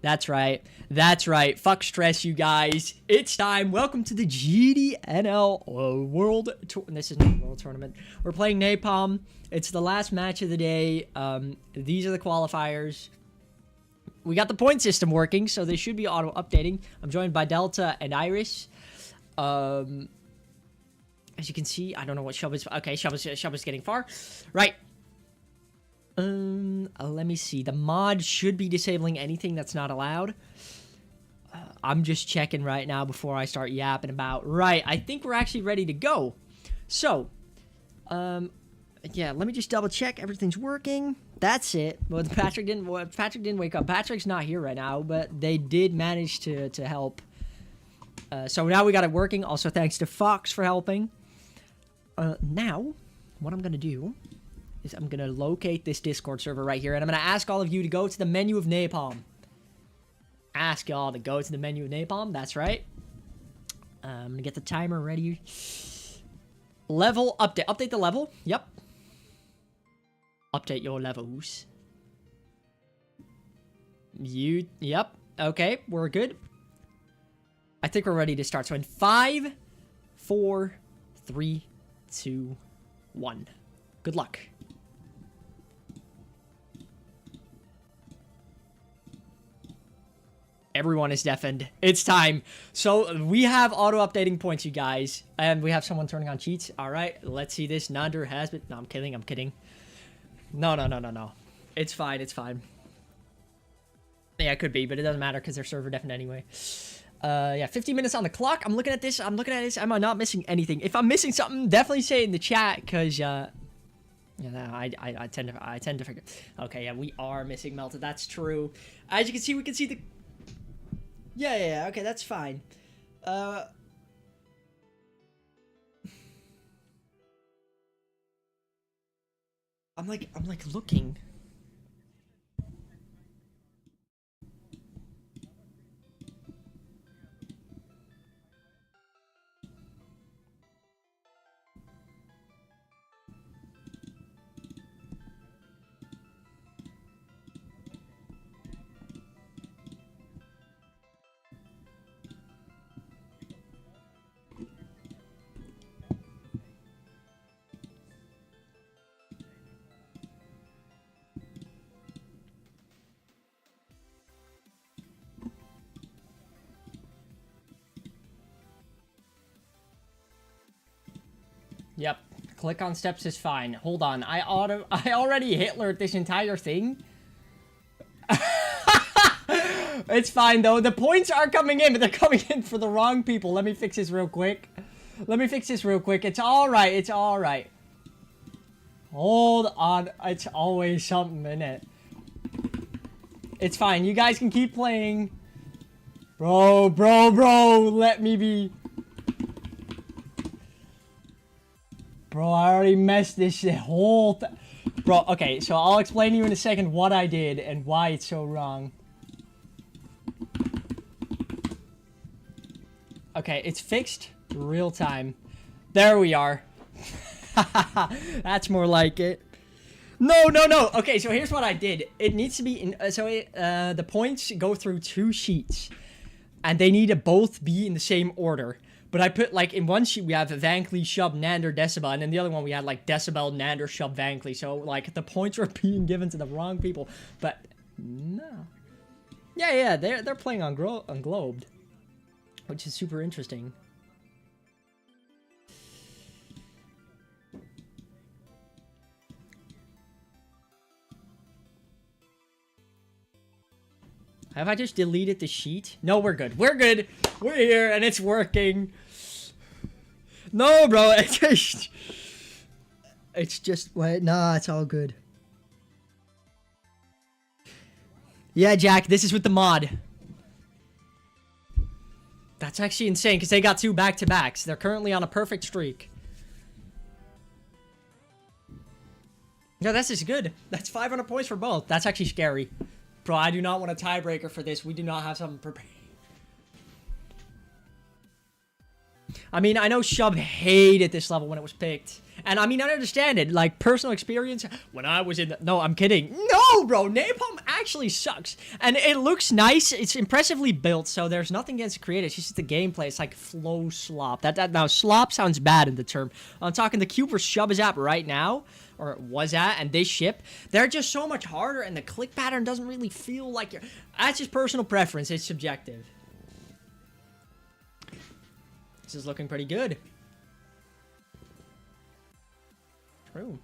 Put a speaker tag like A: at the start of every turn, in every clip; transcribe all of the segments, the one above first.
A: That's right. That's right. Fuck stress, you guys. It's time. Welcome to the GDNL World Tour. This is not a World Tournament. We're playing Napalm. It's the last match of the day. These are the qualifiers. We got the point system working, so they should be auto-updating. I'm joined by Delta and Iris. As you can see, I don't know what Shub is. Okay, Shub is getting far. Right. Let me see. The mod should be disabling anything that's not allowed. I'm just checking right now before I start yapping about. Right, I think we're actually ready to go. So, yeah, let me just double check everything's working. That's it. Well, Patrick didn't wake up. Patrick's not here right now, but they did manage to help. So now we got it working. Also, thanks to Fox for helping. Now, what I'm gonna do is I'm going to locate this Discord server right here, and I'm going to ask all of you to go to the menu of Napalm. Ask y'all to go to the menu of Napalm. That's right. I'm going to get the timer ready. Level update. Update the level. Yep. Update your levels. Yep. Okay, we're good. I think we're ready to start. So in 5, 4, 3, 2, 1. Good luck. Everyone is deafened. It's time. So we have auto-updating points, you guys. And we have someone turning on cheats. All right, let's see this. Nander has been... No, I'm kidding. I'm kidding. No. It's fine. It's fine. Yeah, it could be, but it doesn't matter because they're server deafened anyway. Yeah, 15 minutes on the clock. I'm looking at this. Am I not missing anything? If I'm missing something, definitely say it in the chat because... yeah, I tend to forget. Okay, yeah, we are missing Melted. That's true. As you can see, we can see the... Yeah, okay, that's fine. I'm like looking. Yep. Click on steps is fine. Hold on. I already Hitlered this entire thing. It's fine though. The points are coming in, but they're coming in for the wrong people. Let me fix this real quick. It's alright. It's alright. Hold on. It's always something in it. It's fine. You guys can keep playing. Bro. Let me be. Bro, I already messed this whole thing. Bro, okay, so I'll explain to you in a second what I did and why it's so wrong. Okay, it's fixed. Real time. There we are. That's more like it. No. Okay, so here's what I did. It needs to be in... the points go through 2 sheets. And they need to both be in the same order. But I put, like, in one sheet we have Vankly, Shub, Nander, Decibel, and then the other one we had, like, Decibel, Nander, Shub, Vankly. So, like, the points were being given to the wrong people. But, no. Yeah, they're playing on Globed. Which is super interesting. Have I just deleted the sheet? No, we're good. We're here, and it's working. No, bro. It's just... Wait, nah, it's all good. Yeah, Jack, this is with the mod. That's actually insane, because they got 2 back-to-backs. They're currently on a perfect streak. No, this is good. That's 500 points for both. That's actually scary. Bro, I do not want a tiebreaker for this. We do not have something prepared. I mean, I know Shub hated this level when it was picked. And I mean, I understand it. Like, personal experience, when I was in the... No, I'm kidding. No, bro. Napalm actually sucks. And it looks nice. It's impressively built, so there's nothing against the creator. It's just the gameplay. It's like flow slop. Now, slop sounds bad in the term. I'm talking the cube where Shub is at right now, or was at, and they ship. They're just so much harder, and the click pattern doesn't really feel like you're... That's just personal preference. It's subjective. This is looking pretty good. True.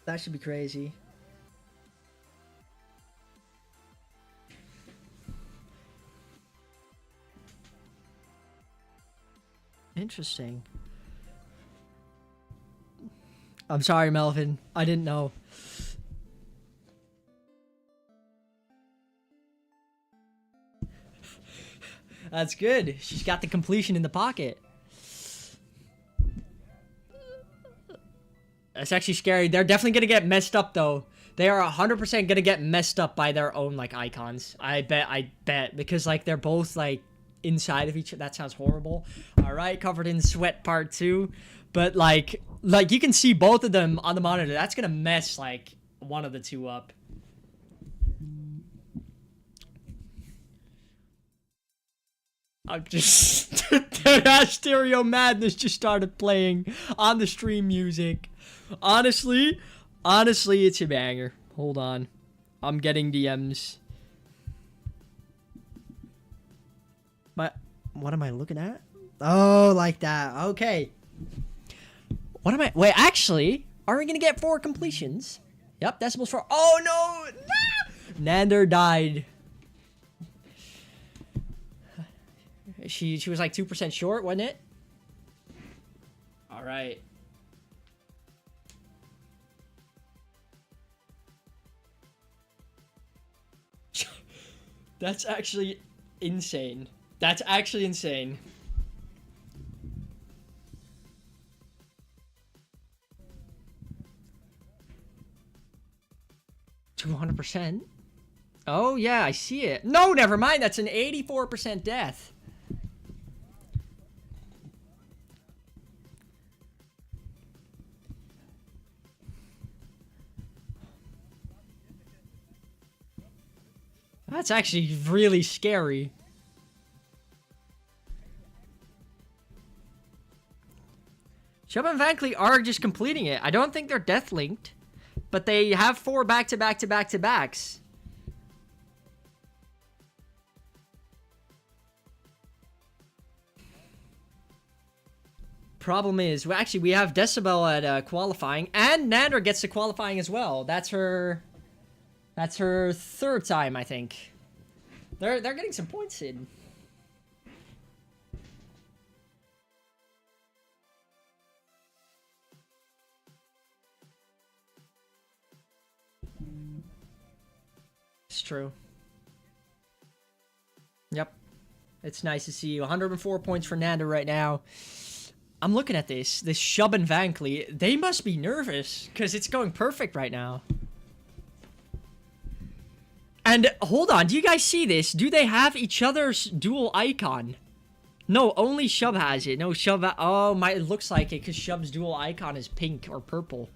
A: That should be crazy. Interesting. I'm sorry, Melvin. I didn't know. That's good. She's got the completion in the pocket. That's actually scary. They're definitely going to get messed up, though. They are 100% going to get messed up by their own, like, icons. I bet. Because, like, they're both, like, inside of each other. That sounds horrible. All right, covered in sweat part 2. But, like, you can see both of them on the monitor. That's going to mess, like, one of the two up. I'm just... That Stereo Madness just started playing on the stream music. Honestly, it's a banger. Hold on. I'm getting DMs. What am I looking at? Oh, like that. Okay. What am I... Wait, actually, are we going to get 4 completions? Yep, decimals 4. Oh, no! Nander died. She was like 2% short, wasn't it? All right. That's actually insane. That's actually insane. $200%? Oh, yeah, I see it. No, never mind. That's an 84% death. That's actually really scary. Chubb and Van Cleef are just completing it. I don't think they're death linked, but they have 4 back-to-back-to-back-to-backs. Problem is, well, actually, we have Decibel at qualifying, and Nander gets to qualifying as well. That's her 3rd time, I think. They're getting some points in. It's true. Yep. It's nice to see you. 104 points for Nander right now. I'm looking at this Shub and Van Cleef. They must be nervous because it's going perfect right now. And hold on, do you guys see this? Do they have each other's dual icon? No, only Shub has it. No, Shub. Oh, it looks like it because Shub's dual icon is pink or purple.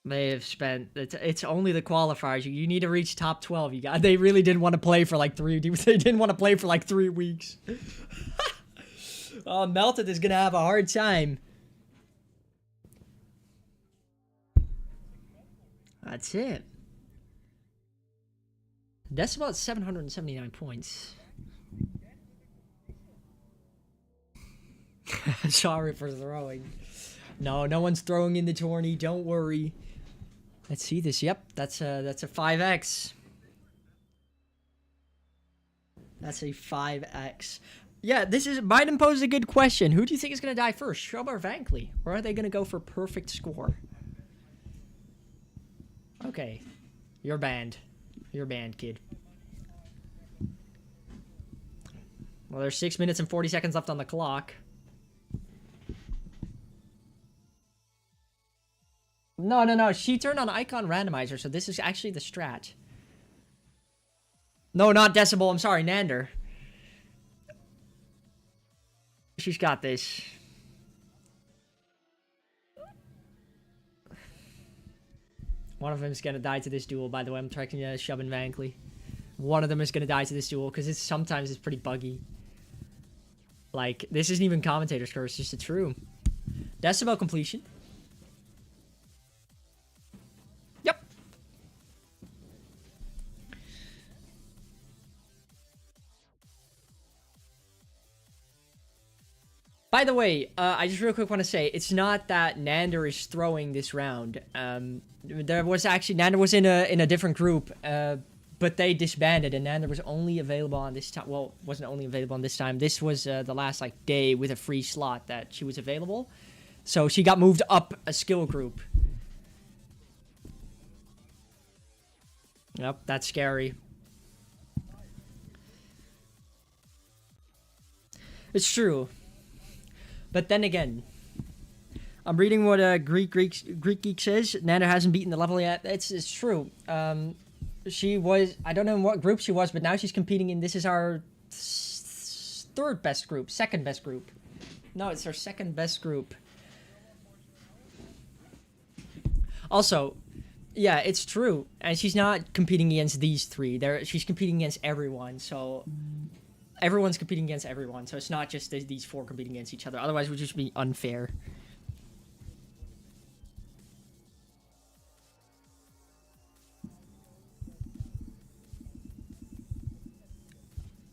A: They have spent. It's only the qualifiers. You need to reach top 12. You got. They really didn't want to play for like 3. They didn't want to play for like 3 weeks. Oh, Melted is gonna have a hard time. That's it. That's about 779 points. Sorry for throwing. No one's throwing in the tourney. Don't worry. Let's see this. Yep, that's a 5x. That's a 5x. Yeah, Biden posed a good question. Who do you think is going to die first, Shub or Van Cleef? Or are they going to go for perfect score? Okay. You're banned. You're banned, kid. Well, there's 6 minutes and 40 seconds left on the clock. No. She turned on icon randomizer, so this is actually the strat. No, not Decibel. I'm sorry, Nander. She's got this. One of them is gonna die to this duel, by the way. I'm tracking Shub and Vankley. One of them is gonna die to this duel, because sometimes it's pretty buggy. Like, this isn't even commentator's curse, it's just a true. Decibel completion. Yep. By the way, I just real quick want to say, it's not that Nander is throwing this round. There was actually, Nander was in a different group, but they disbanded, and Nander was only available on this time. Well, wasn't only available on this time. This was the last like day with a free slot that she was available. So she got moved up a skill group. Yep, that's scary. It's true. But then again, I'm reading what Greek Geek says. Nander hasn't beaten the level yet. It's true. She was, I don't know in what group she was, but now she's competing in, this is our second best group. No, it's our second best group. Also, yeah, it's true. And she's not competing against these three. She's competing against everyone, so everyone's competing against everyone. So it's not just these four competing against each other. Otherwise, it would just be unfair.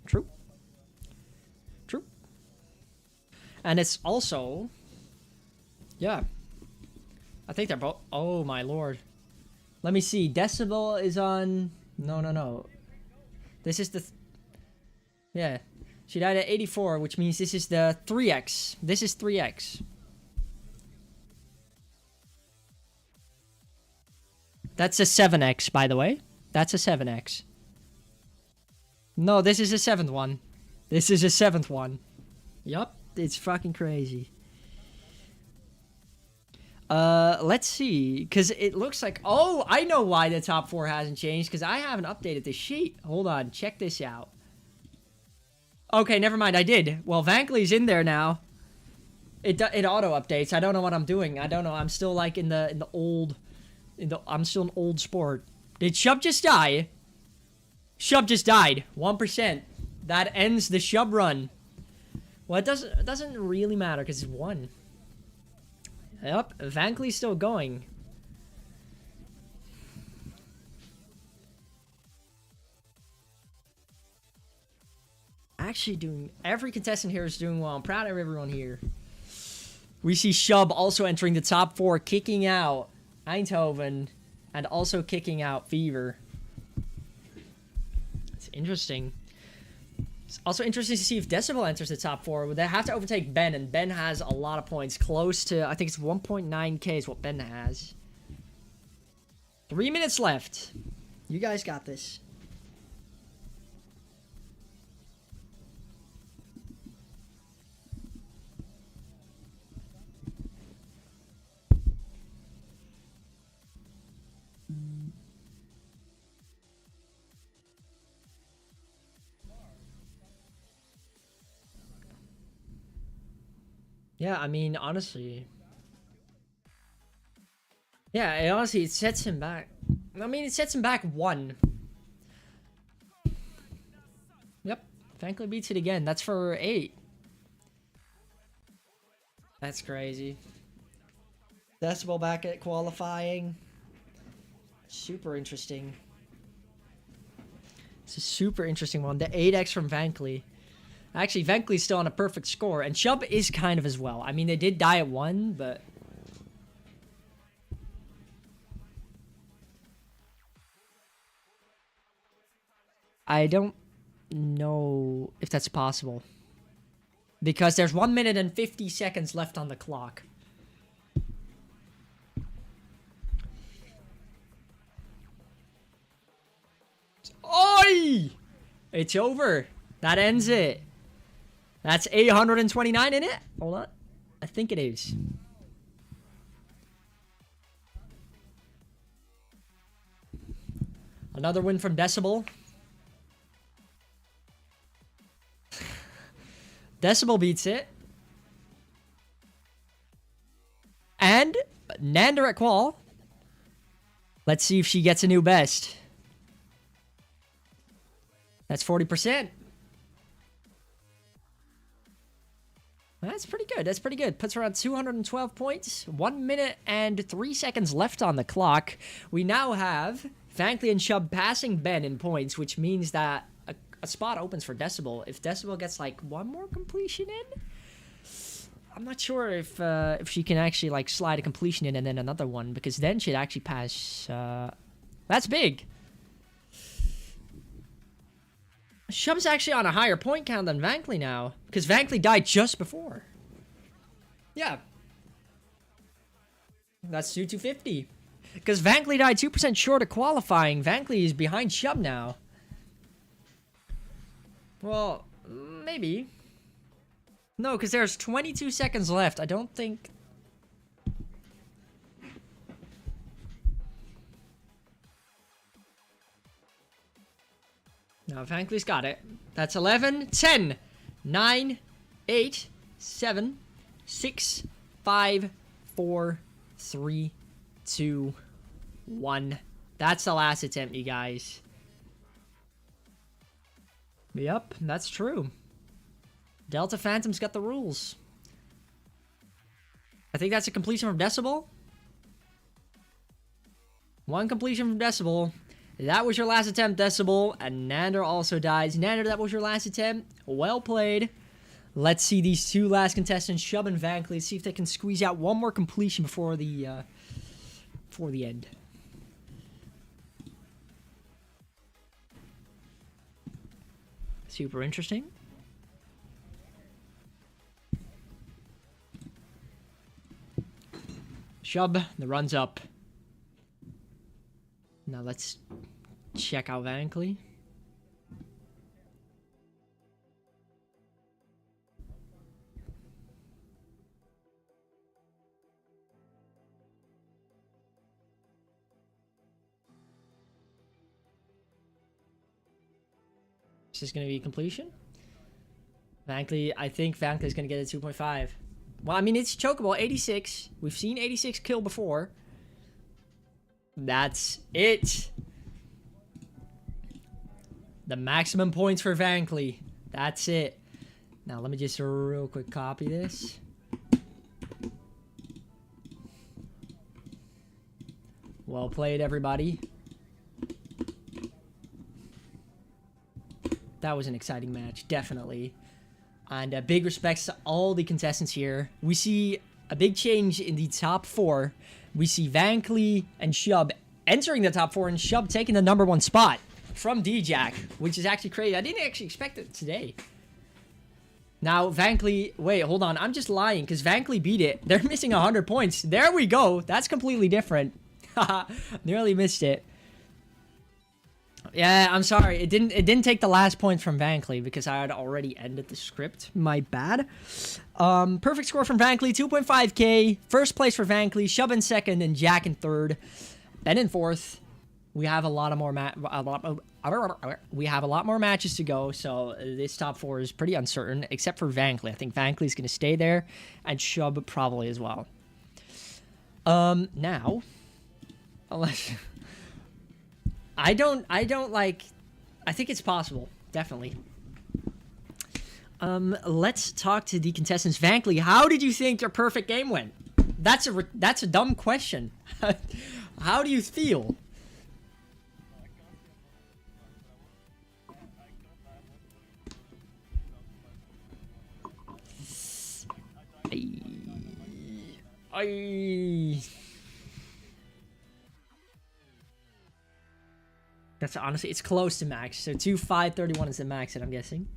A: True. True. And it's also, yeah. I think they're both, oh my lord. Let me see, Decibel is on, no. This is the, yeah. She died at 84, which means this is the 3x. This is 3x. That's a 7x, by the way. That's a 7x. No, this is a 7th one. This is a 7th one. Yup, it's fucking crazy. Let's see, because it looks like, oh, I know why the top 4 hasn't changed, because I haven't updated the sheet. Hold on, check this out. Okay, never mind, I did. Well, Vankley's in there now. It auto updates. I don't know what I'm doing. I don't know. I'm still like I'm still an old sport. Did Shub just die? Shub just died. 1%. That ends the Shub run. Well, it doesn't really matter because it's 1. Yep, Vankley's still going. Actually every contestant here is doing well. I'm proud of everyone here. We see Shub also entering the top 4, kicking out Eindhoven, and also kicking out Fever. It's interesting. It's also interesting to see if Decibel enters the top 4. They have to overtake Ben, and Ben has a lot of points. Close to, I think it's 1.9k is what Ben has. 3 minutes left. You guys got this. Yeah, I mean, honestly. Yeah, it sets him back. I mean, it sets him back 1. Yep, Franklin beats it again. That's for 8. That's crazy. Decibel back at qualifying. Super interesting. It's a super interesting one. The 8x from Vankley. Actually, Vankley's still on a perfect score, and Shub is kind of as well. I mean, they did die at 1, but I don't know if that's possible. Because there's 1 minute and 50 seconds left on the clock. Oi! It's over. That ends it. That's 829 in it? Hold on. I think it is. Another win from Decibel. Decibel beats it. And Nander at qual. Let's see if she gets a new best. That's 40%. That's pretty good. That's pretty good. Puts her on 212 points. 1 minute and 3 seconds left on the clock. We now have Vankley and Chubb passing Ben in points, which means that a spot opens for Decibel. If Decibel gets like one more completion in, I'm not sure if she can actually like slide a completion in and then another one, because then she'd actually pass. That's big. Chubb's actually on a higher point count than Vankley now, because Vankley died just before. Yeah. That's 250. Because Vankley died 2% short of qualifying. Vankley is behind Chubb now. Well, maybe. No, because there's 22 seconds left. I don't think... No, Vankley's got it. That's 11, 10, 9, 8, 7, 6, 5, 4, 3, 2, 1. That's the last attempt, you guys. Yep, that's true. Delta Phantom's got the rules. I think that's a completion from Decibel. One completion from Decibel. That was your last attempt, Decibel. And Nander also dies. Nander, that was your last attempt. Well played. Let's see these two last contestants, Chubb and Vankley. Let's see if they can squeeze out one more completion before the end. Super interesting. Chubb, the run's up. Now let's check out Vankley. This is going to be completion. Vankley, I think Vankley's going to get a 2.5. Well, I mean, it's chokeable, 86. We've seen 86 kill before. That's it. The maximum points for Vankley. That's it. Now, let me just real quick copy this. Well played, everybody. That was an exciting match, definitely. And big respects to all the contestants here. We see a big change in the top four. We see Vankley and Chubb entering the top four, and Chubb taking the #1 spot from D-Jack, which is actually crazy. I didn't actually expect it today. Now, Vankley... Wait, hold on. I'm just lying, because Vankley beat it. They're missing 100 points. There we go. That's completely different. Haha, nearly missed it. Yeah, I'm sorry. It didn't take the last points from Vankley because I had already ended the script. My bad. Perfect score from Vankley, 2.5k. First place for Vankley, Chubb in second, and Jack in third. Ben in fourth. We have a lot more matches to go, so this top four is pretty uncertain, except for Vankley. I think Vankley's going to stay there, and Chubb probably as well. Now, unless... I think it's possible, definitely. Let's talk to the contestants. Vankley, how did you think your perfect game went? That's a dumb question. How do you feel? That's honestly, it's close to max. So 2,531 is the max that I'm guessing.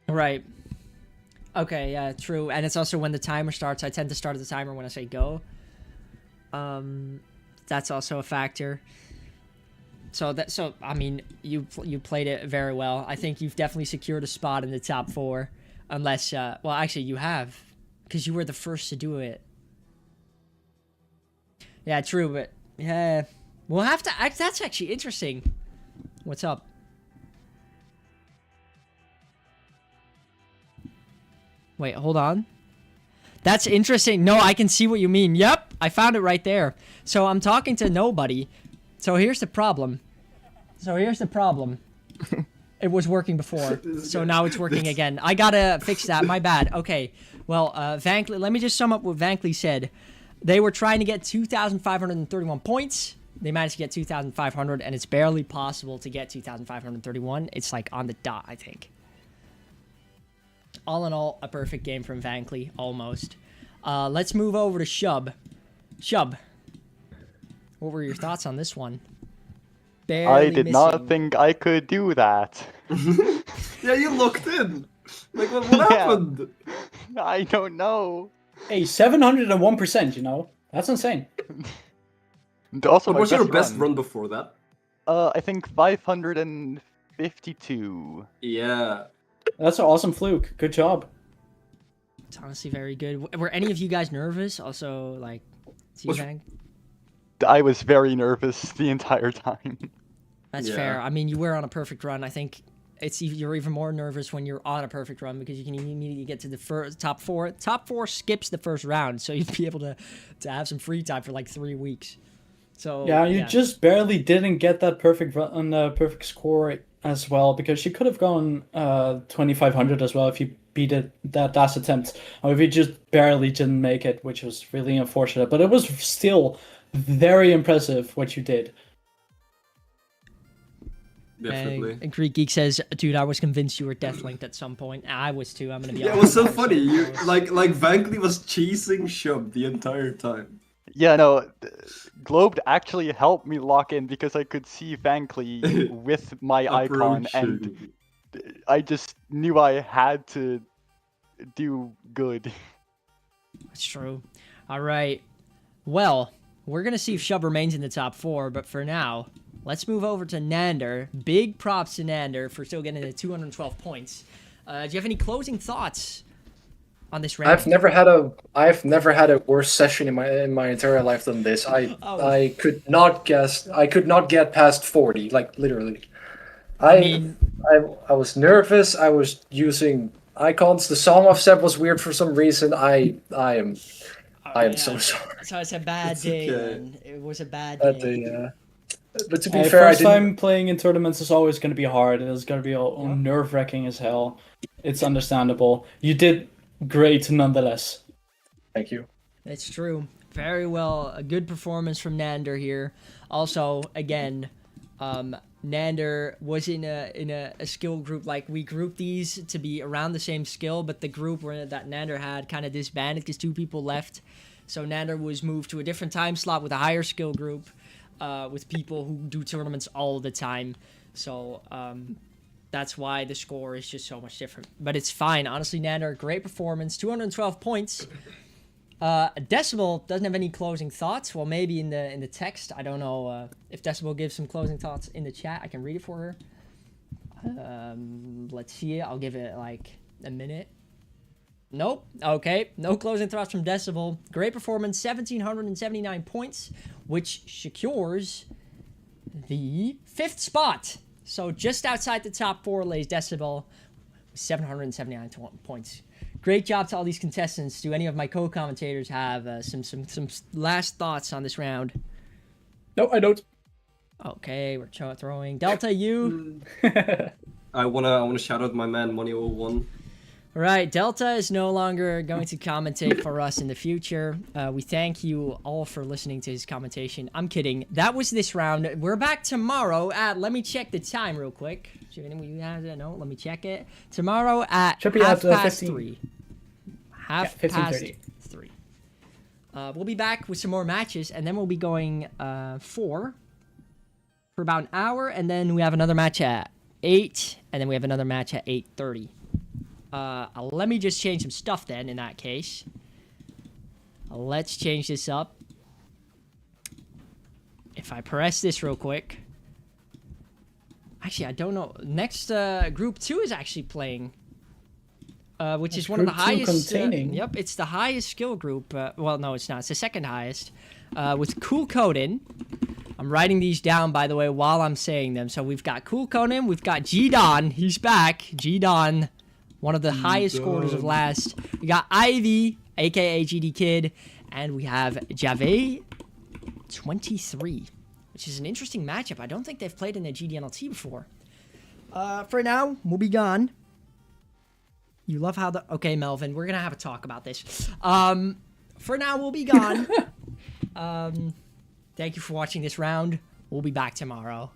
A: Right. Okay, yeah, true. And it's also when the timer starts. I tend to start the timer when I say go. That's also a factor. So I mean, you played it very well. I think you've definitely secured a spot in the top four, unless well, actually you have, because you were the first to do it. Yeah, true, but yeah, we'll have to. That's actually interesting. What's up? Wait, hold on. That's interesting. No, I can see what you mean. Yep, I found it right there. So I'm talking to nobody. So here's the problem. It was working before, so now it's working again. I gotta fix that. My bad. Okay. Well, Vankley, let me just sum up what Vankley said. They were trying to get 2,531 points. They managed to get 2,500, and it's barely possible to get 2,531. It's like on the dot, I think. All in all, a perfect game from Vankley, almost. Let's move over to Shub. Shub, what were your thoughts on this one? Barely
B: I did not think I could do that.
C: Yeah, you looked in. Like, what happened?
B: I don't know.
D: Hey, 701%, you know? That's insane.
B: And also,
C: What was your best run before that?
B: I think 552.
C: Yeah.
D: That's an awesome fluke. Good job.
A: It's honestly very good. Were any of you guys nervous? Also, like, T-Bang?
B: I was very nervous the entire time.
A: That's fair. I mean, you were on a perfect run. I think you're even more nervous when you're on a perfect run because you can immediately get to the top four. Top four skips the first round, so you'd be able to have some free time for like 3 weeks. So
D: yeah, you just barely didn't get that perfect run, perfect score as well, because you could have gone 2,500 as well if you beat it that last attempt, or if you just barely didn't make it, which was really unfortunate. But it was still very impressive what you did.
C: Definitely.
A: And Greek Geek says, "Dude, I was convinced you were death-linked at some point. I was too. I'm gonna be."
C: Yeah, it was so funny. You like Vankley was chasing Shub the entire time.
B: Yeah, no, Globe actually helped me lock in because I could see Vankley with my icon, and I just knew I had to do good.
A: That's true. All right. Well, we're going to see if Shub remains in the top 4, but for now, let's move over to Nander. Big props to Nander for still getting the 212 points. Do you have any closing thoughts on this round?
E: I've never had a worse session in my entire life than this. I could not get past 40, like literally. I was nervous. I was using icons. The Song of Seb was weird for some reason. I am so sorry.
A: So it's a bad day.
C: Okay.
A: It was a bad
E: That
A: day.
E: day, but to be fair,
D: first time playing in tournaments is always going to be hard. It's going to be all nerve-wracking as hell. It's understandable. You did great nonetheless.
E: Thank you.
A: It's true. Very well. A good performance from Nander here. Also, again, Nander was in a skill group. Like, we grouped these to be around the same skill, but the group that Nander had kind of disbanded because 2 people left. So Nander was moved to a different time slot with a higher skill group, with people who do tournaments all the time. So that's why the score is just so much different. But it's fine. Honestly, Nander, great performance. 212 points. Decibel doesn't have any closing thoughts. Well, maybe in the text. I don't know if Decibel gives some closing thoughts in the chat. I can read it for her. Let's see it. I'll give it like a minute. Nope. Okay. No closing thoughts from Decibel. Great performance. 1,779 points, which secures the 5th spot. So just outside the top 4 lays Decibel with 779 points. Great job to all these contestants. Do any of my co-commentators have some last thoughts on this round?
D: No, I don't.
A: Okay, we're throwing Delta. You.
C: I wanna shout out my man Money01.
A: All right, Delta is no longer going to commentate for us in the future. We thank you all for listening to his commentation. I'm kidding. That was this round. We're back tomorrow at, let me check the time real quick. No, let me check it. Tomorrow at half past 3. Half past 3. We'll be back with some more matches, and then we'll be going for about an hour, and then we have another match at 8, and then we have another match at 8:30. Let me just change some stuff then, in that case. Let's change this up. If I press this real quick. Actually, I don't know. Next, Group 2 is actually playing. Which is one of the highest. Yep, it's the highest skill group. Well, no, it's not. It's the second highest. with Cool Conan. I'm writing these down, by the way, while I'm saying them. So we've got Cool Conan, we've got G-Don, he's back. G-Don, one of the highest scorers of last. We got Ivy, aka GD Kid, and we have Jave 23, which is an interesting matchup. I don't think they've played in the GDNLT before. For now, we'll be gone. You love how the... Okay, Melvin, we're going to have a talk about this. For now, we'll be gone. Thank you for watching this round. We'll be back tomorrow.